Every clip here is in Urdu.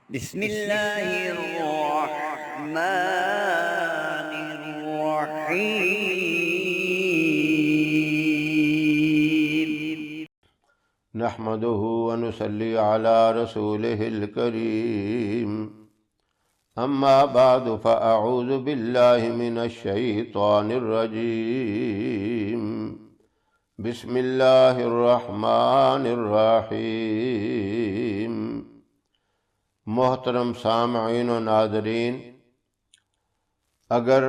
بسم اللہ الرحمن الرحیم۔ نحمده ونصلي على رسوله الكريم اما بعد فاعوذ بالله من الشيطان الرجيم بسم الله الرحمن الرحيم۔ محترم سامعین و ناظرین، اگر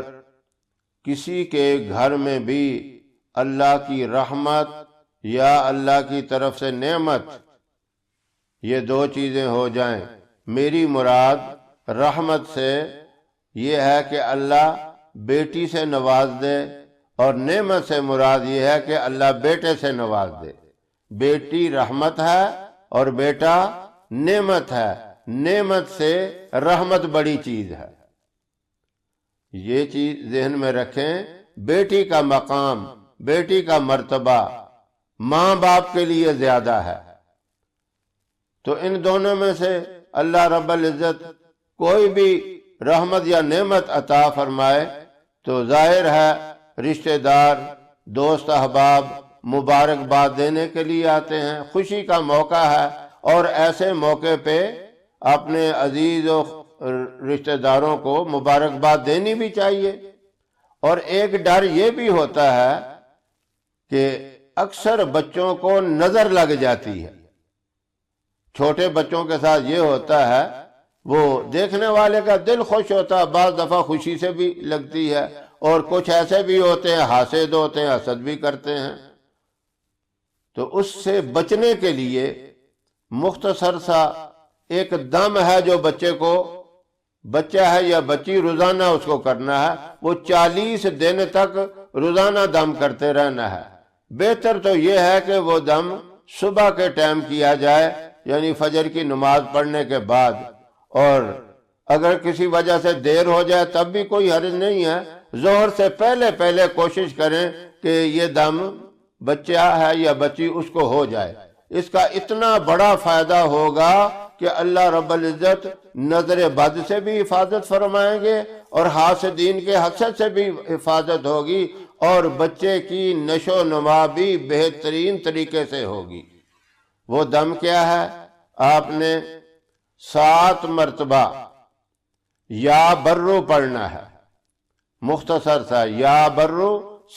کسی کے گھر میں بھی اللہ کی رحمت یا اللہ کی طرف سے نعمت، یہ دو چیزیں ہو جائیں، میری مراد رحمت سے یہ ہے کہ اللہ بیٹی سے نواز دے، اور نعمت سے مراد یہ ہے کہ اللہ بیٹے سے نواز دے۔ بیٹی رحمت ہے اور بیٹا نعمت ہے، نعمت سے رحمت بڑی چیز ہے۔ یہ چیز ذہن میں رکھیں، بیٹی کا مقام، بیٹی کا مرتبہ ماں باپ کے لیے زیادہ ہے۔ تو ان دونوں میں سے اللہ رب العزت کوئی بھی رحمت یا نعمت عطا فرمائے تو ظاہر ہے رشتہ دار، دوست احباب مبارکباد دینے کے لیے آتے ہیں، خوشی کا موقع ہے، اور ایسے موقع پہ اپنے عزیز و رشتہ داروں کو مبارکباد دینی بھی چاہیے۔ اور ایک ڈر یہ بھی ہوتا ہے کہ اکثر بچوں کو نظر لگ جاتی ہے۔ چھوٹے بچوں کے ساتھ یہ ہوتا ہے، وہ دیکھنے والے کا دل خوش ہوتا ہے، بعض دفعہ خوشی سے بھی لگتی ہے، اور کچھ ایسے بھی ہوتے ہیں حاسد ہوتے ہیں، حسد بھی کرتے ہیں۔ تو اس سے بچنے کے لیے مختصر سا ایک دم ہے جو بچہ ہے یا بچی روزانہ اس کو کرنا ہے، وہ 40 دن تک روزانہ دم کرتے رہنا ہے۔ بہتر تو یہ ہے کہ وہ دم صبح کے ٹائم کیا جائے، یعنی فجر کی نماز پڑھنے کے بعد، اور اگر کسی وجہ سے دیر ہو جائے تب بھی کوئی حرج نہیں ہے، ظہر سے پہلے کوشش کریں کہ یہ دم بچہ ہے یا بچی اس کو ہو جائے۔ اس کا اتنا بڑا فائدہ ہوگا کہ اللہ رب العزت نظر بد سے بھی حفاظت فرمائیں گے، اور حاسدین کے حسد سے بھی حفاظت ہوگی، اور بچے کی نشو و نما بھی بہترین طریقے سے ہوگی۔ وہ دم کیا ہے؟ آپ نے 7 مرتبہ یا برو پڑھنا ہے، مختصر سا یا برو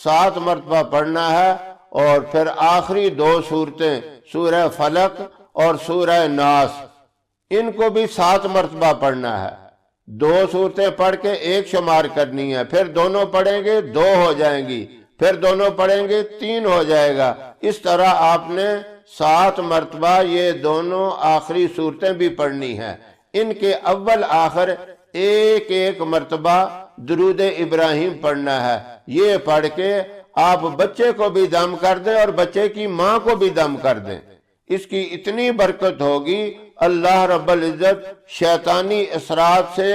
7 مرتبہ پڑھنا ہے، اور پھر آخری 2 صورتیں سورہ فلق اور سورہ ناس، ان کو بھی 7 مرتبہ پڑھنا ہے۔ 2 صورتیں پڑھ کے 1 شمار کرنی ہے، پھر دونوں پڑھیں گے 2 ہو جائیں گی، پھر دونوں پڑھیں گے 3 ہو جائے گا۔ اس طرح آپ نے 7 مرتبہ یہ دونوں آخری صورتیں بھی پڑھنی ہیں۔ ان کے اول آخر ایک مرتبہ درود ابراہیم پڑھنا ہے۔ یہ پڑھ کے آپ بچے کو بھی دم کر دیں اور بچے کی ماں کو بھی دم کر دیں، اس کی اتنی برکت ہوگی، اللہ رب العزت شیطانی اثرات سے،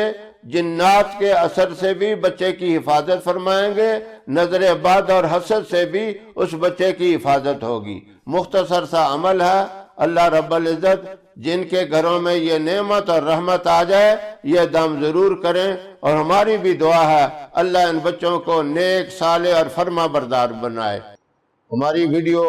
جنات کے اثر سے بھی بچے کی حفاظت فرمائیں گے، نظر بد اور حسد سے بھی اس بچے کی حفاظت ہوگی۔ مختصر سا عمل ہے، اللہ رب العزت جن کے گھروں میں یہ نعمت اور رحمت آ جائے یہ دم ضرور کریں، اور ہماری بھی دعا ہے اللہ ان بچوں کو نیک، صالح اور فرما بردار بنائے۔ ہماری ویڈیو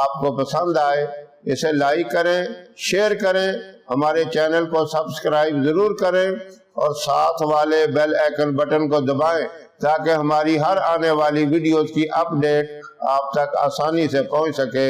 آپ کو پسند آئے اسے لائک کریں، شیئر کریں، ہمارے چینل کو سبسکرائب ضرور کریں، اور ساتھ والے بیل آئیکن بٹن کو دبائیں تاکہ ہماری ہر آنے والی ویڈیوز کی اپ ڈیٹ آپ تک آسانی سے پہنچ سکے۔